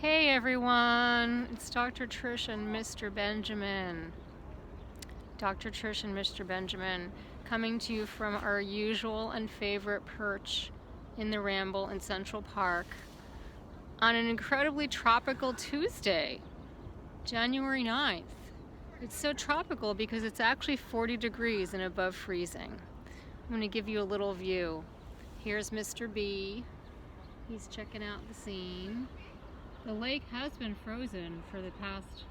Hey everyone, it's Dr. Trish and Mr. Benjamin. Dr. Trish and Mr. Benjamin coming to you from our usual and favorite perch in the Ramble in Central Park on an incredibly tropical Tuesday, January 9th. It's so tropical because it's actually 40 degrees and above freezing. I'm going to give you a little view. Here's Mr. B. He's checking out the scene. The lake has been frozen for the past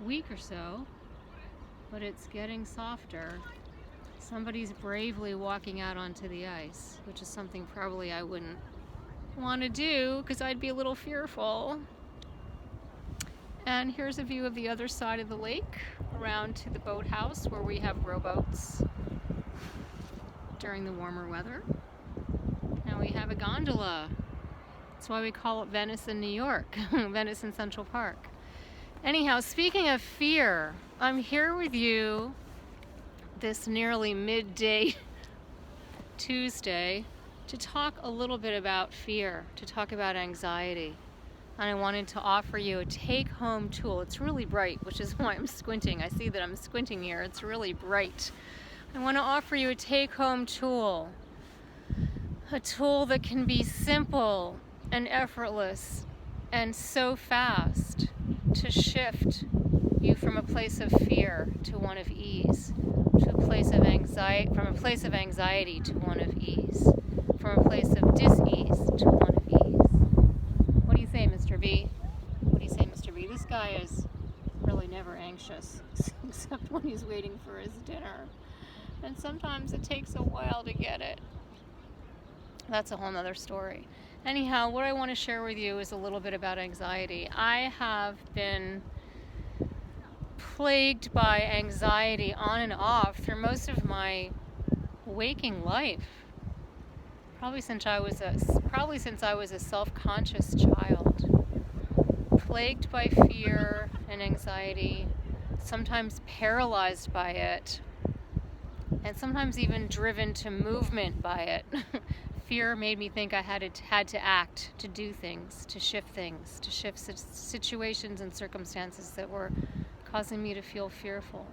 week or so, but it's getting softer. Somebody's bravely walking out onto the ice, which is something probably I wouldn't want to do because I'd be a little fearful. And here's a view of the other side of the lake, around to the boathouse where we have rowboats during the warmer weather. Now we have a gondola. That's why we call it Venice in New York, Venice in Central Park. Anyhow, speaking of fear, I'm here with you this nearly midday Tuesday to talk a little bit about fear, to talk about anxiety. And I wanted to offer you a take-home tool. It's really bright, which is why I'm squinting. I see that I'm squinting here. It's really bright. I want to offer you a take-home tool. A tool that can be simple and effortless and so fast to shift you from a place of fear to one of ease, to a place of anxiety, from a place of anxiety to one of ease, from a place of dis-ease to one of ease. What do you say, Mr. B? What do you say, Mr. B? This guy is really never anxious, except when he's waiting for his dinner. And sometimes it takes a while to get it. That's a whole nother story. Anyhow, what I want to share with you is a little bit about anxiety. I have been plagued by anxiety on and off through most of my waking life. Probably since I was a self-conscious child. Plagued by fear and anxiety, sometimes paralyzed by it, and sometimes even driven to movement by it. Fear made me think I had to act, to do things, to shift situations and circumstances that were causing me to feel fearful.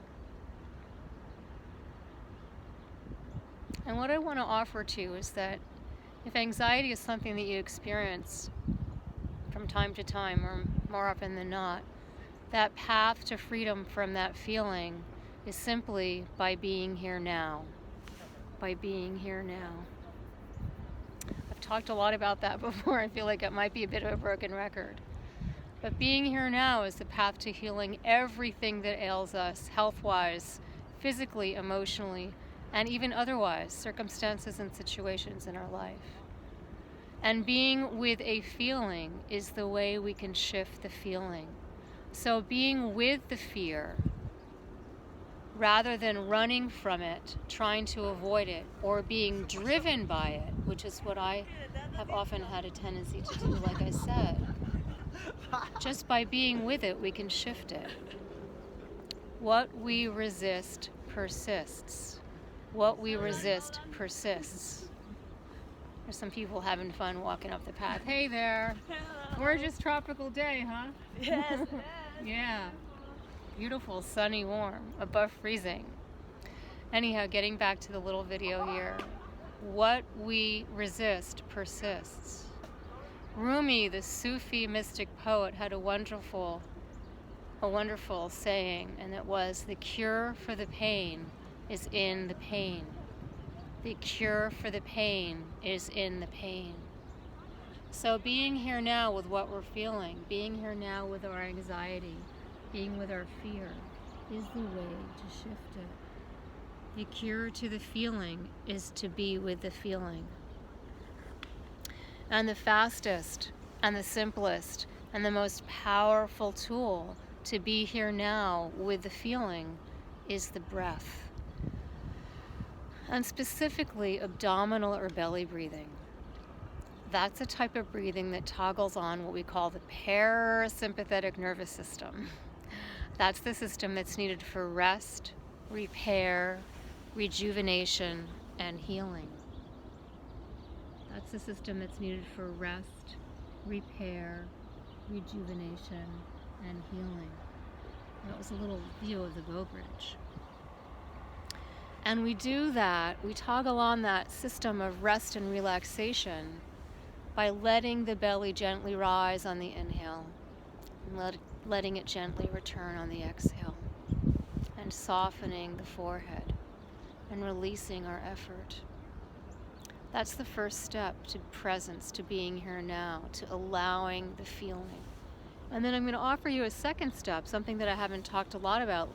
And what I want to offer to you is that if anxiety is something that you experience from time to time, or more often than not, that path to freedom from that feeling is simply by being here now. By being here now. I've talked a lot about that before. I feel like it might be a bit of a broken record. But being here now is the path to healing everything that ails us, health-wise, physically, emotionally, and even otherwise, circumstances and situations in our life. And being with a feeling is the way we can shift the feeling. So being with the fear, rather than running from it, trying to avoid it, or being driven by it, which is what I have often had a tendency to do, like I said. Just by being with it, we can shift it. What we resist persists. What we resist persists. There's some people having fun walking up the path. Hey there. Gorgeous tropical day, huh? Yes. Yeah. Beautiful, sunny, warm, above freezing. Anyhow, getting back to the little video here. What we resist persists. Rumi, the Sufi mystic poet, had a wonderful saying, and it was, the cure for the pain is in the pain. The cure for the pain is in the pain. So being here now with what we're feeling, being here now with our anxiety, being with our fear, is the way to shift it. The cure to the feeling is to be with the feeling. And the fastest and the simplest and the most powerful tool to be here now with the feeling is the breath. And specifically abdominal or belly breathing. That's a type of breathing that toggles on what we call the parasympathetic nervous system. That's the system that's needed for rest, repair, rejuvenation, and healing. That's the system that's needed for rest, repair, rejuvenation, and healing. That was a little view of the bow bridge. And we do that, we toggle on that system of rest and relaxation by letting the belly gently rise on the inhale and letting it gently return on the exhale, and softening the forehead and releasing our effort. That's the first step to presence, to being here now, to allowing the feeling. And then I'm going to offer you a second step, something that I haven't talked a lot about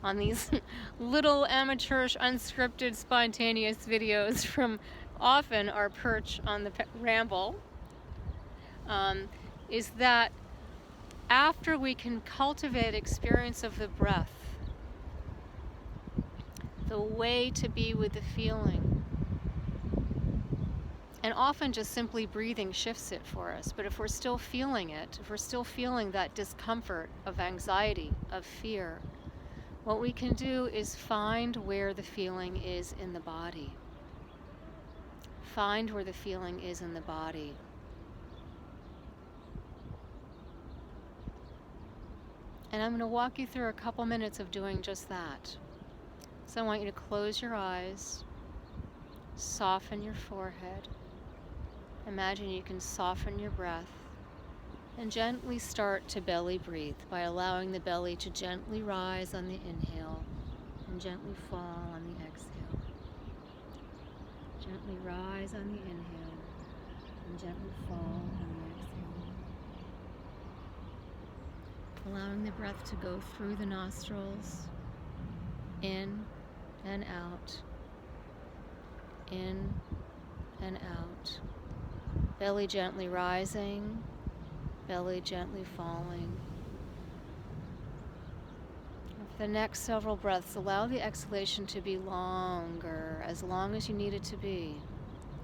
on these little amateurish, unscripted, spontaneous videos from often our perch on the ramble, is that after we can cultivate experience of the breath, the way to be with the feeling, and often just simply breathing shifts it for us. But if we're still feeling it, if we're still feeling that discomfort of anxiety, of fear, what we can do is find where the feeling is in the body. Find where the feeling is in the body. And I'm going to walk you through a couple minutes of doing just that. So I want you to close your eyes, soften your forehead. Imagine you can soften your breath and gently start to belly breathe by allowing the belly to gently rise on the inhale and gently fall on the exhale. Gently rise on the inhale and gently fall on the exhale. Allowing the breath to go through the nostrils, in and out, in and out. Belly gently rising, belly gently falling. And for the next several breaths, allow the exhalation to be longer, as long as you need it to be.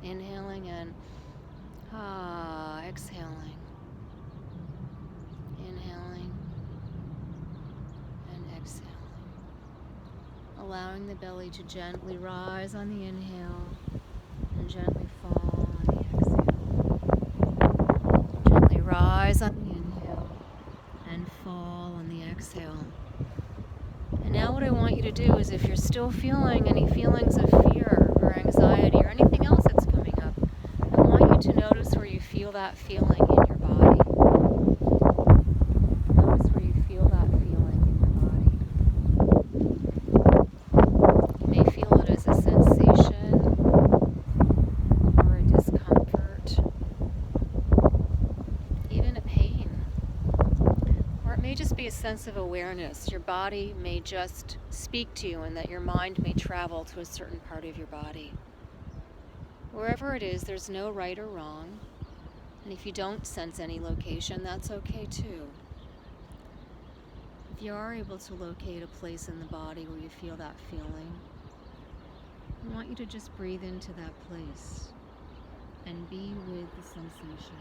Inhaling and exhaling. Inhaling and exhaling. Allowing the belly to gently rise on the inhale and gently fall on the exhale. Gently rise on the inhale and fall on the exhale. And now what I want you to do is, if you're still feeling any feelings of fear or anxiety or anything else that's coming up, I want you to notice where you feel that feeling in your body. Notice where you feel that feeling in your body. You may feel it as a sensation or a discomfort, even a pain. Or it may just be a sense of awareness. Your body may just speak to you, and that your mind may travel to a certain part of your body. Wherever it is, there's no right or wrong. And if you don't sense any location, that's okay too. If you are able to locate a place in the body where you feel that feeling, I want you to just breathe into that place and be with the sensation.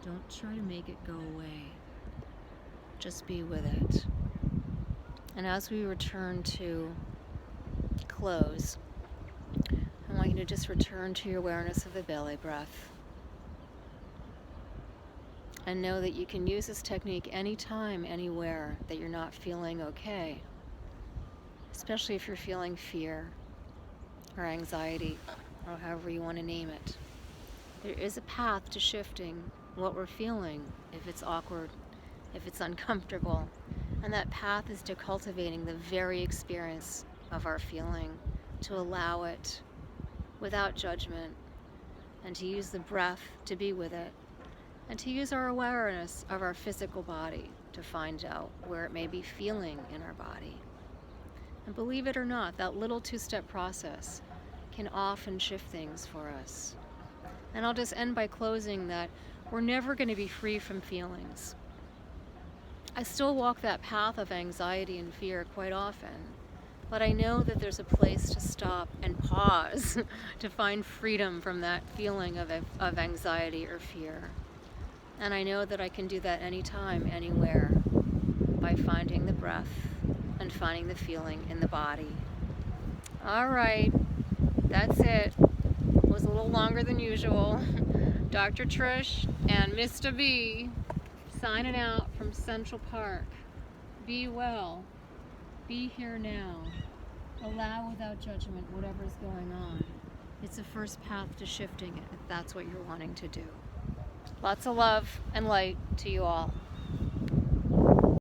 Don't try to make it go away. Just be with it. And as we return to close, I want you to just return to your awareness of the belly breath. And know that you can use this technique anytime, anywhere that you're not feeling okay. Especially if you're feeling fear or anxiety, or however you want to name it. There is a path to shifting what we're feeling if it's awkward, if it's uncomfortable. And that path is to cultivating the very experience of our feeling, to allow it without judgment, and to use the breath to be with it, and to use our awareness of our physical body to find out where it may be feeling in our body. And believe it or not, that little two-step process can often shift things for us. And I'll just end by closing that we're never going to be free from feelings. I still walk that path of anxiety and fear quite often, but I know that there's a place to stop and pause to find freedom from that feeling of anxiety or fear. And I know that I can do that anytime, anywhere, by finding the breath and finding the feeling in the body. All right, that's it. It was a little longer than usual. Dr. Trish and Mr. B signing out from Central Park. Be well. Be here now. Allow without judgment whatever's going on. It's the first path to shifting it if that's what you're wanting to do. Lots of love and light to you all.